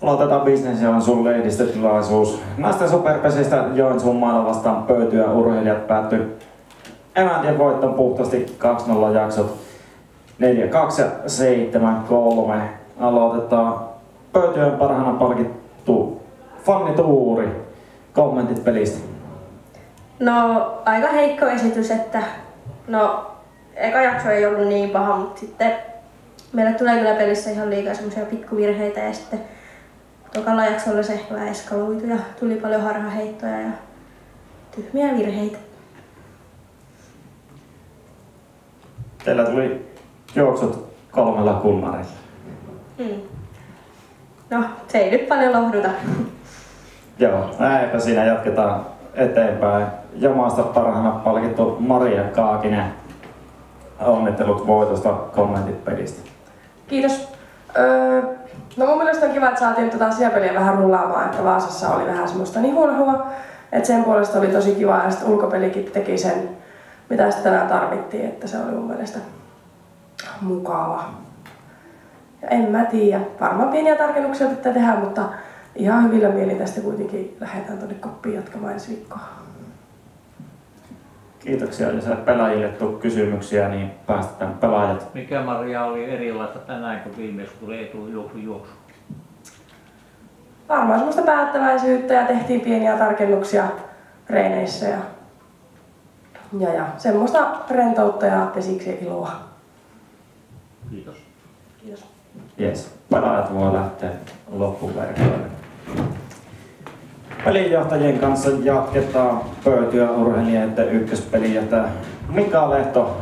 Aloitetaan Business Joensuun lehdistötilaisuus. Naisten superpesistä Joensuun mailla vastaan Pöytyä urheilijat päättyi emäntien voittoon puhtaasti 2-0 jaksot 4-2 ja 7-3. Aloitetaan Pöytyön parhaana palkittu Fanni Tuuri. Kommentit pelistä. No aika heikko esitys, että eka jakso ei ollut niin paha, mutta sitten meille tulee kyllä pelissä ihan liikaa semmoisia pikkuvirheitä ja sitten tokalla jaksolla se vähän eskaloitui ja tuli paljon harhaheittoja ja tyhmiä virheitä. Teillä tuli juoksut 3 kunnarilla. No, se ei nyt paljon lohduta. Joo, näinpä siinä jatketaan eteenpäin. Jamasta parhaana palkittu Maria Kaakinen. Onnittelut voitosta, kommentit pelistä. Kiitos. No mun mielestä on kiva, että saatiin asiapeliä vähän rullaamaan, että Vaasassa oli vähän semmoista nihunahua. Että sen puolesta oli tosi kiva ja sitten ulkopelikin teki sen, mitä sitten tänään tarvittiin, että se oli mun mielestä mukava. Ja en mä tiedä, varmaan pieniä tarkennuksia pitää tehdä, mutta ihan hyvillä mielin tästä kuitenkin lähdetään tonne koppiin jatkamaan ensi viikkoa. Kiitoksia. Jos pelaajille tuu kysymyksiä, niin päästetään pelaajat. Mikä Maria oli erilaista tänään kuin viimeksi, kun tuli juoksu? Varmaan semmoista päättäväisyyttä ja tehtiin pieniä tarkennuksia treeneissä ja semmoista rentoutta ja pesiksi iloa. Kiitos. Kiitos. Yes. Pelaajat voi lähteä loppuverkoille. Pelinjohtajien kanssa jatketaan Pöytyä urheilijoiden ykköspelijohtaja Mika Lehto.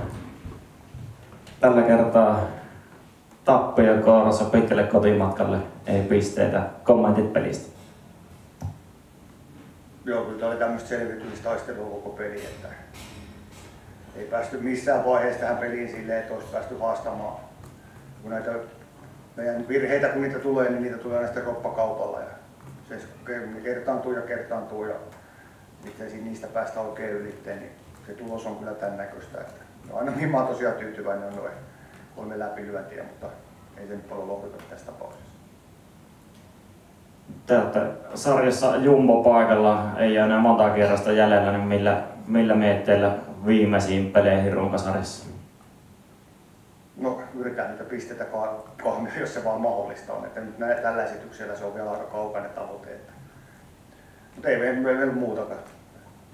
Tällä kertaa tappio kourassa pitkälle kotimatkalle, ei pisteitä. Kommentit pelistä. Joo, kyllä tämä oli tämmöistä selviytymistaistelua koko peli, että ei päästy missään vaiheessa tähän peliin silleen, että olisi päästy haastamaan. Kun näitä meidän virheitä, kun niitä tulee, niin niitä tulee aina sitten roppakaupalla. Ja se kertaantuu ja sitten niistä päästä oikein ylitteen, niin se tulos on kyllä tämän näköistä. Että no aina mihin mä oon tosiaan tyytyväinen on noin 3 läpilyöntiä, mutta ei se nyt paljon lohduta tässä tapauksessa. Te olette sarjassa Jumbo-paikalla, ei ole enää monta kierrosta jäljellä, niin millä mietteillä viimeisiin peleihin runkosarjassa? No yritetään niitä pisteitä kahmia, jos se vaan mahdollista on. Että nyt tällä esityksellä se on vielä aika kaukainen tavoite. Mutta ei meillä muutakaan.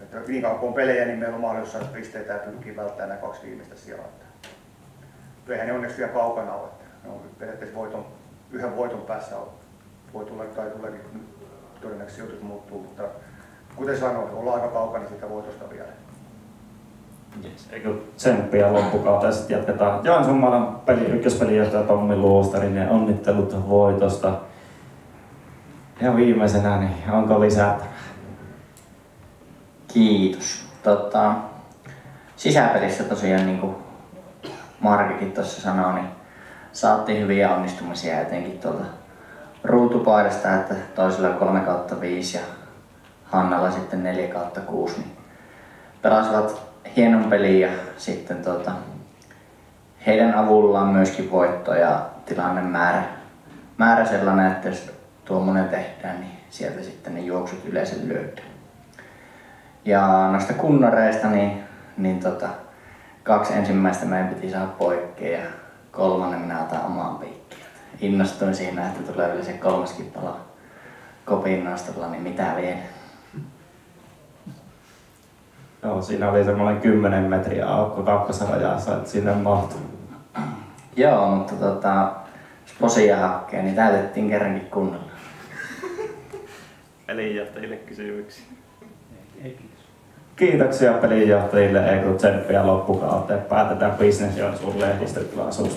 Että niin kauan kun on pelejä, niin meillä on mahdollisuus saada pisteitä ja pyrkii välttämään nämä 2 viimeistä sijaa. Eihän ne onneksi vielä kaukana ole. Ne on periaatteessa yhden voiton päässä voi tulla tai tuleekin todennäköisesti sijoitus muuttuu. Mutta kuten sanoin, ollaan aika kaukana siitä voitosta vielä. Yes. Eikö tsemppiä loppukauteen, sitten jatketaan Joensuun maailman ykköspelijohtaja Tommi Luostarinen. Onnittelut voitosta. Ja viimeisenä, niin onko lisättävää? Kiitos. Sisäpelissä tosiaan, niin kuin Markikin tuossa sanoi, niin saatiin hyviä onnistumisia etenkin tuolta ruutupaidasta, että toisella 3/5 ja Hannalla sitten 4/6. Niin pelasivat hienon pelin ja sitten heidän avullaan myöskin voitto ja tilannemäärä sellainen, että jos tuommoinen tehdään, niin sieltä sitten ne juoksut yleensä löytyy. Ja noista kunnareista, niin 2 ensimmäistä meidän piti saada poikkea ja 3. minä otan omaan piikkiin. Innostuin siinä, että tulee vielä se 3. pala kopin nostolla, niin mitä vielä. Joo, siinä oli semmoinen 10 metriä aukko kakkosrajassa, että sinne mahtui. Joo, mutta jos posia hakkee, niin täytettiin kerrankin kunnolla. Pelinjohtajille kysymyksiä. Kiitoksia pelinjohtajille, ei kun tsemppiä loppukauteen. Päätetään Business Joensuun lehdistötilaisuus.